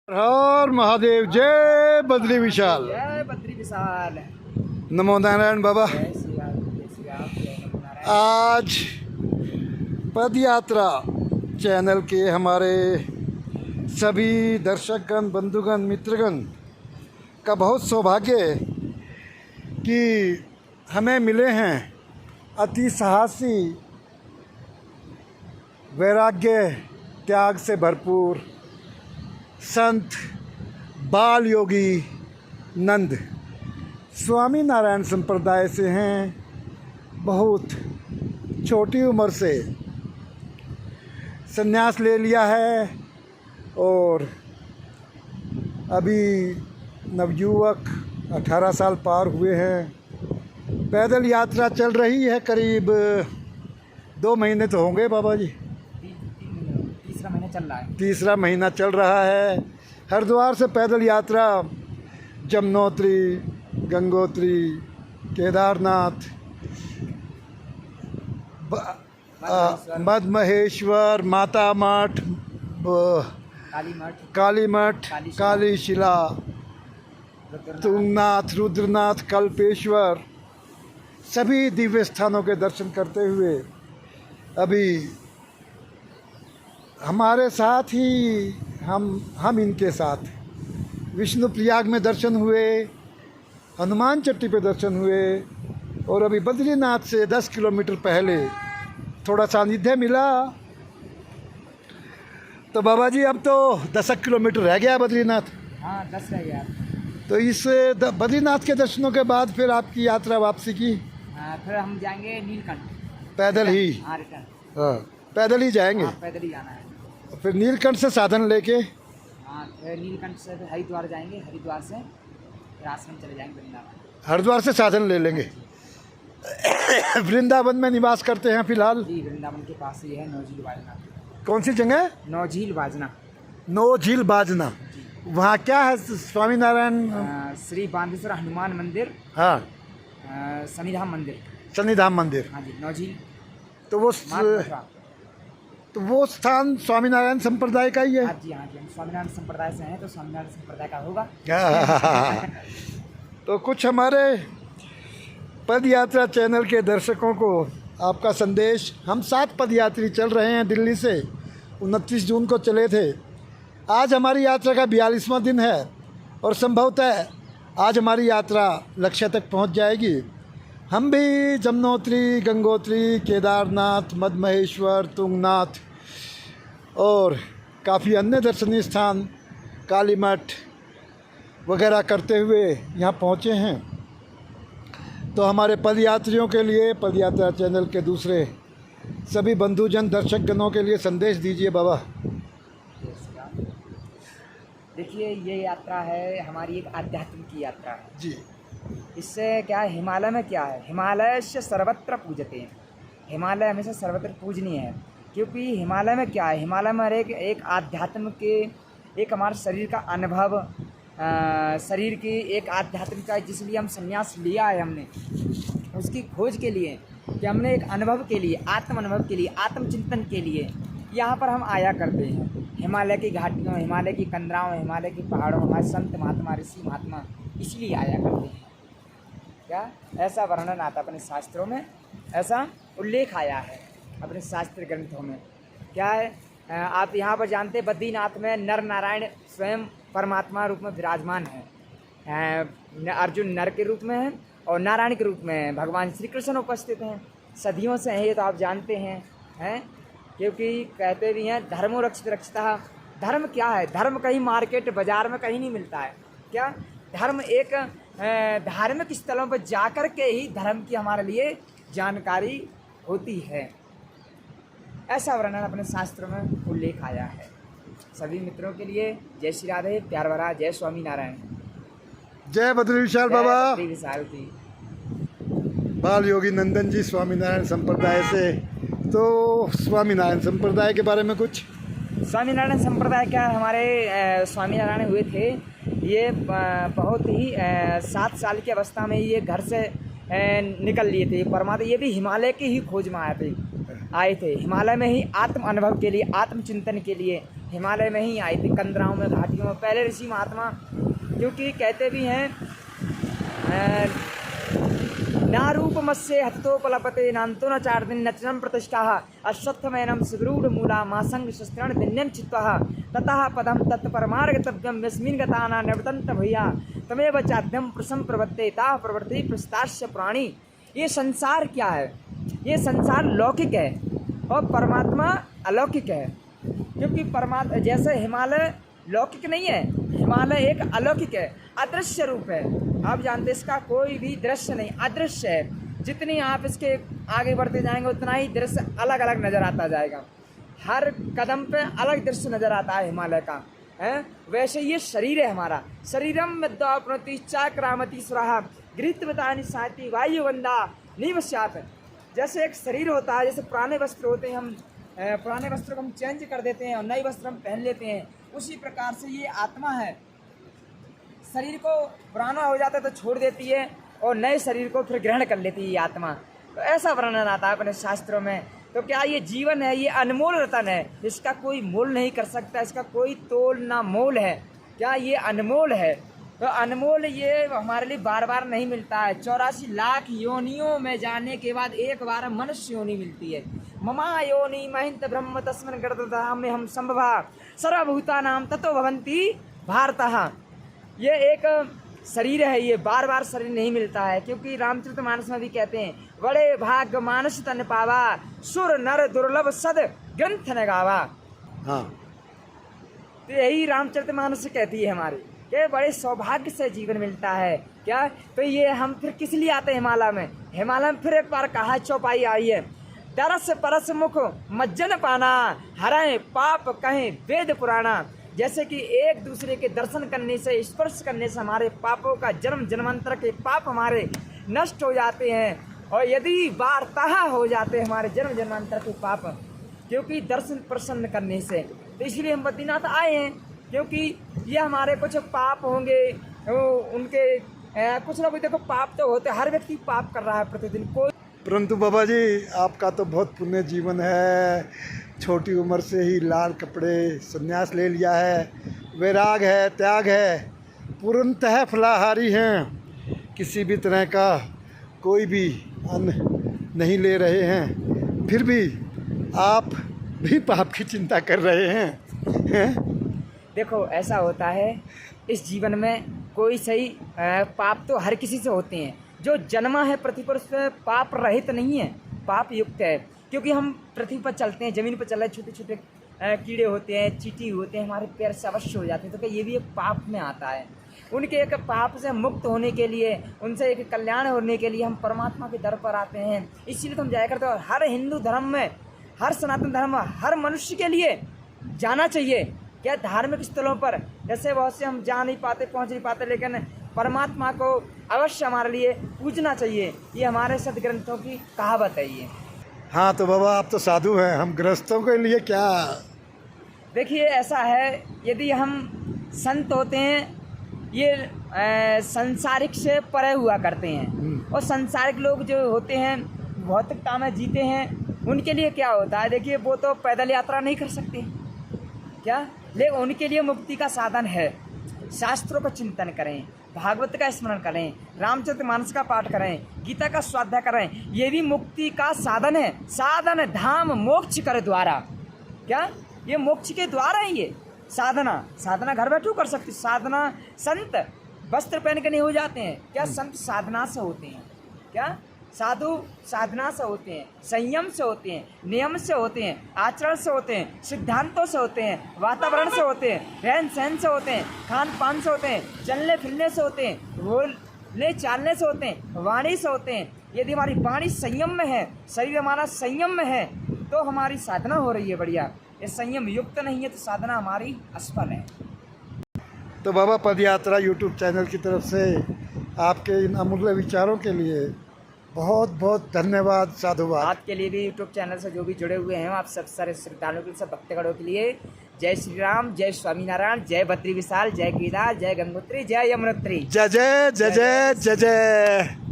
हर महादेव, जय बद्री विशाल। जय बद्री विशाल। नमो नारायण बाबा। जय श्री राम, जय श्री राम, जय नमो नारायण। आज पद यात्रा चैनल के हमारे सभी दर्शकगण, बंधुगण, मित्रगण का बहुत सौभाग्य है कि हमें मिले हैं अति साहसी, वैराग्य, त्याग से भरपूर संत बाल योगी नंद स्वामी नारायण संप्रदाय से हैं। बहुत छोटी उम्र से संन्यास ले लिया है और अभी नवयुवक 18 साल पार हुए हैं। पैदल यात्रा चल रही है, करीब 2 महीने तो होंगे बाबा जी। तीसरा महीना चल रहा है। तीसरा महीना चल रहा है। हरिद्वार से पैदल यात्रा जमुनोत्री, गंगोत्री, केदारनाथ, मधमहेश्वर, माता मठ, काली मठ, काली शिला, तुंगनाथ, रुद्रनाथ, कल्पेश्वर, सभी दिव्य स्थानों के दर्शन करते हुए अभी हमारे साथ ही हम इनके साथ विष्णु प्रयाग में दर्शन हुए, हनुमान चट्टी पे दर्शन हुए और अभी बद्रीनाथ से 10 किलोमीटर पहले थोड़ा सानिध्य मिला। तो बाबा जी अब तो 10 किलोमीटर रह गया बद्रीनाथ। हाँ, 10 रह गया। तो इस बद्रीनाथ के दर्शनों के बाद फिर आपकी यात्रा वापसी की? फिर हम जाएंगे नीलकंठ, पैदल ही? हाँ, रिटर्न। हाँ, पैदल ही जाएंगे। हाँ, पैदल ही जाना है। फिर नीलकंठ से साधन लेके? हाँ, फिर नीलकंठ से फिर हरिद्वार जाएंगे, हरिद्वार से फिर आश्रम चले जाएंगे वृंदावन। हरिद्वार से साधन ले लेंगे। वृंदावन में निवास करते हैं फिलहाल? जी, वृंदावन के पास ही है नौझील बाजना। कौन सी जगह? नौझील बाजना। नौझील बाजना। वहाँ क्या है? स्वामी नारायण श्री बांधेश्वर हनुमान मंदिर। हाँ, शनिधाम मंदिर। शनिधाम मंदिर। हाँ जी, नौझील। तो वो स्थान स्वामी नारायण संप्रदाय का ही है? हाँ जी, हाँ जी, हम स्वामीनारायण संप्रदाय से हैं तो स्वामीनारायण संप्रदाय का होगा। तो कुछ हमारे पद यात्रा चैनल के दर्शकों को आपका संदेश। हम 7 पदयात्री चल रहे हैं दिल्ली से, 29 जून को चले थे। आज हमारी यात्रा का 42वां दिन है और संभवतः आज हमारी यात्रा लक्ष्य तक पहुंच जाएगी। हम भी जमुनोत्री, गंगोत्री, केदारनाथ, मधमहेश्वर, तुंगनाथ और काफ़ी अन्य दर्शनीय स्थान, काली मठ वगैरह करते हुए यहाँ पहुँचे हैं। तो हमारे पदयात्रियों के लिए, पदयात्रा चैनल के दूसरे सभी बंधुजन, दर्शकगणों के लिए संदेश दीजिए बाबा। देखिए, ये यात्रा है हमारी, एक आध्यात्म की यात्रा है जी। इससे क्या है, हिमालय में क्या है, हिमालय से सर्वत्र पूजते हैं। हिमालय हमेशा सर्वत्र पूजनीय है, क्योंकि हिमालय में क्या है, हिमालय में एक आध्यात्म के, एक हमारे शरीर का अनुभव, शरीर की एक आध्यात्म का, जिसलिए हम संन्यास लिया है हमने, उसकी खोज के लिए, कि हमने एक अनुभव के लिए, आत्म अनुभव के लिए, आत्मचिंतन के लिए यहाँ पर हम आया करते हैं। हिमालय की घाटियों, हिमालय की कंदराओं, हिमालय के पहाड़ों, हमारे संत महात्मा, ऋषि महात्मा इसलिए आया करते हैं। क्या ऐसा वर्णन आता अपने शास्त्रों में, ऐसा उल्लेख आया है अपने शास्त्र ग्रंथों में। क्या है, आप यहाँ पर जानते हैं बद्रीनाथ में नर नारायण स्वयं परमात्मा रूप में विराजमान है। अर्जुन नर के रूप में है और नारायण के रूप में भगवान श्री कृष्ण उपस्थित हैं। सदियों से है ये तो आप जानते हैं, क्योंकि कहते भी हैं धर्मो रक्षित रक्षिता। धर्म क्या है? धर्म कहीं मार्केट बाजार में कहीं नहीं मिलता है। क्या धर्म एक धार्मिक स्थलों पर जाकर के ही धर्म की हमारे लिए जानकारी होती है। ऐसा वर्णन अपने शास्त्रों में उल्लेख आया है। सभी मित्रों के लिए जय श्री राधे, प्यार भरा जय स्वामी नारायण। जय बद्री विशाल बाबा। बद्री विशाल की। बाल योगी नंदन जी स्वामी नारायण संप्रदाय से। तो स्वामी नारायण संप्रदाय के बारे में कुछ? स्वामी नारायण संप्रदाय क्या, हमारे स्वामी नारायण हुए थे ये बहुत ही 7 साल की अवस्था में ये घर से निकल लिए थे। परमात्मा ये भी हिमालय की ही खोज में आए थे। हिमालय में ही आत्म अनुभव के लिए, आत्मचिंतन के लिए हिमालय में ही आए थे, कंदराओं में, घाटियों में। पहले ऋषि महात्मा, क्योंकि कहते भी हैं नारूपमस्य हततोपलपते नान्तो न चार्दिन नचनं प्रतिष्ठाः अश्वत्थमेनं सुगरूढ़ मूला मासंग शस्त्राण दिन्यं चित्तः ततः पदं तत्परमार्गतव्यं यस्मिन् गता न निवर्तन्त भूया तमेव चाद्यं प्रसं प्रवत्ते ताः प्रवृत्ति प्रस्तास्य प्राणी। ये संसार क्या है? ये संसार लौकिक है और परमात्मा अलौकिक है। क्योंकि परमात्मा जैसे हिमालय लौकिक नहीं है, हिमालय एक अलौकिक है, अदृश्य रूप है। आप जानते हैं इसका कोई भी दृश्य नहीं, अदृश्य है। जितनी आप इसके आगे बढ़ते जाएंगे उतना ही दृश्य अलग अलग नज़र आता जाएगा। हर कदम पे अलग दृश्य नज़र आता है हिमालय का, है। वैसे ये शरीर है हमारा। शरीरम विद्यापनोति चाक्रामति स्वराह गृहीतवतानि साति वायुवंदा निवस्यात। जैसे एक शरीर होता है, जैसे पुराने वस्त्र होते हैं, हम पुराने वस्त्रों को हम चेंज कर देते हैं और नए वस्त्र हम पहन लेते हैं, उसी प्रकार से ये आत्मा है। शरीर को पुराना हो जाता है तो छोड़ देती है और नए शरीर को फिर ग्रहण कर लेती है ये आत्मा। तो ऐसा वर्णन आता है अपने शास्त्रों में। तो क्या ये जीवन है, ये अनमोल रतन है, इसका कोई मोल नहीं कर सकता, इसका कोई तोल ना मोल है। क्या ये अनमोल है? तो अनमोल ये हमारे लिए बार बार नहीं मिलता है। 84 लाख योनियों में जाने के बाद एक बार मनुष्य योनि मिलती है। ममा योनि महिंत ब्रह्म तस्मिन् गर्भधाम में हम संभवा सर्वभूतानां ततो भवन्ति भारतः। ये एक शरीर है, ये बार बार शरीर नहीं मिलता है। क्योंकि रामचरितमानस में भी कहते हैं बड़े भाग्य मानस तन पावा सुर नर दुर्लभ सद ग्रंथ न गावा। हाँ, तो यही रामचरितमानस से कहती है हमारी कि बड़े सौभाग्य से जीवन मिलता है। क्या? तो ये हम फिर किस लिए आते हैं हिमालय में? हिमालय में फिर एक बार कहा चौपाई आई है, तरस परस मुख मज्जन पाना हराए पाप कहें वेद पुराना। जैसे कि एक दूसरे के दर्शन करने से, स्पर्श करने से हमारे पापों का जन्म जन्मांतर के पाप हमारे नष्ट हो जाते हैं। और यदि वार्ता हो जाते हैं हमारे जन्म जन्मांतर के पाप, क्योंकि दर्शन प्रसन्न करने से। तो इसलिए हम बद्रीनाथ आए हैं, क्योंकि ये हमारे कुछ पाप होंगे, उनके कुछ ना कुछ देखो पाप तो होते, हर व्यक्ति पाप कर रहा है प्रतिदिन। कोई परंतु बाबा जी आपका तो बहुत पुण्य जीवन है। छोटी उम्र से ही लाल कपड़े संन्यास ले लिया है, वैराग है, त्याग है, पूर्णतः फलाहारी हैं, किसी भी तरह का कोई भी अन्न नहीं ले रहे हैं, फिर भी आप भी पाप की चिंता कर रहे हैं। देखो ऐसा होता है इस जीवन में, कोई सही पाप तो हर किसी से होते हैं। जो जन्मा है पृथ्वी पर उसमें पाप रहित नहीं है, पाप युक्त है। क्योंकि हम पृथ्वी पर चलते हैं, ज़मीन पर चल रहे, छोटे छोटे कीड़े होते हैं, चींटी होते हैं, हमारे पैर से अवश्य हो जाते हैं। तो क्या ये भी एक पाप में आता है? उनके एक पाप से मुक्त होने के लिए, उनसे एक कल्याण होने के लिए हम परमात्मा के दर पर आते हैं। इसीलिए तो हम जाया करते हैं। और हर हिंदू धर्म में, हर सनातन धर्म में हर मनुष्य के लिए जाना चाहिए। क्या धार्मिक स्थलों पर जैसे बहुत से हम जा नहीं पाते, पहुंच नहीं पाते, लेकिन परमात्मा को अवश्य हमारे लिए पूजना चाहिए। ये हमारे सदग्रंथों की कहावत है ये। हाँ, तो बाबा आप तो साधु हैं, हम गृहस्थों के लिए क्या? देखिए ऐसा है, यदि हम संत होते हैं, ये संसारिक से परे हुआ करते हैं। और संसारिक लोग जो होते हैं, भौतिकता में जीते हैं, उनके लिए क्या होता है? देखिए वो तो पैदल यात्रा नहीं कर सकते, क्या? लेकिन उनके लिए मुक्ति का साधन है। शास्त्रों का चिंतन करें, भागवत का स्मरण करें, रामचरितमानस का पाठ करें, गीता का स्वाध्याय करें, ये भी मुक्ति का साधन है। साधन धाम मोक्ष कर द्वारा। क्या? ये मोक्ष के द्वारा है ये साधना। साधना घर बैठो कर सकते। साधना संत वस्त्र पहन के नहीं हो जाते हैं, क्या? संत साधना से होते हैं। क्या? साधु साधना से होते हैं, संयम से होते हैं, नियम से होते हैं, आचरण से होते हैं, सिद्धांतों से होते हैं, वातावरण से होते हैं, रहन सहन से होते हैं, खान पान से होते हैं, चलने फिरने से होते हैं, बोलने चालने से होते हैं, वाणी से होते हैं। यदि हमारी वाणी संयम में है, शरीर हमारा संयम में है, तो हमारी साधना हो रही है बढ़िया। ये संयम युक्त नहीं है तो साधना हमारी असफल है। तो बाबा पद यात्रा यूट्यूब चैनल की तरफ से आपके इन अमूल्य विचारों के लिए बहुत बहुत धन्यवाद, साधुवाद। आपके लिए भी यूट्यूब चैनल से जो भी जुड़े हुए हैं, आप सब सारे श्रद्धालुओं के लिए, सब भक्तगणों के लिए जय श्री राम, जय स्वामीनारायण, जय बद्री विशाल, जय गिरिराज, जय गंगोत्री, जय यमुनोत्री। जय जय जय जय जय जय।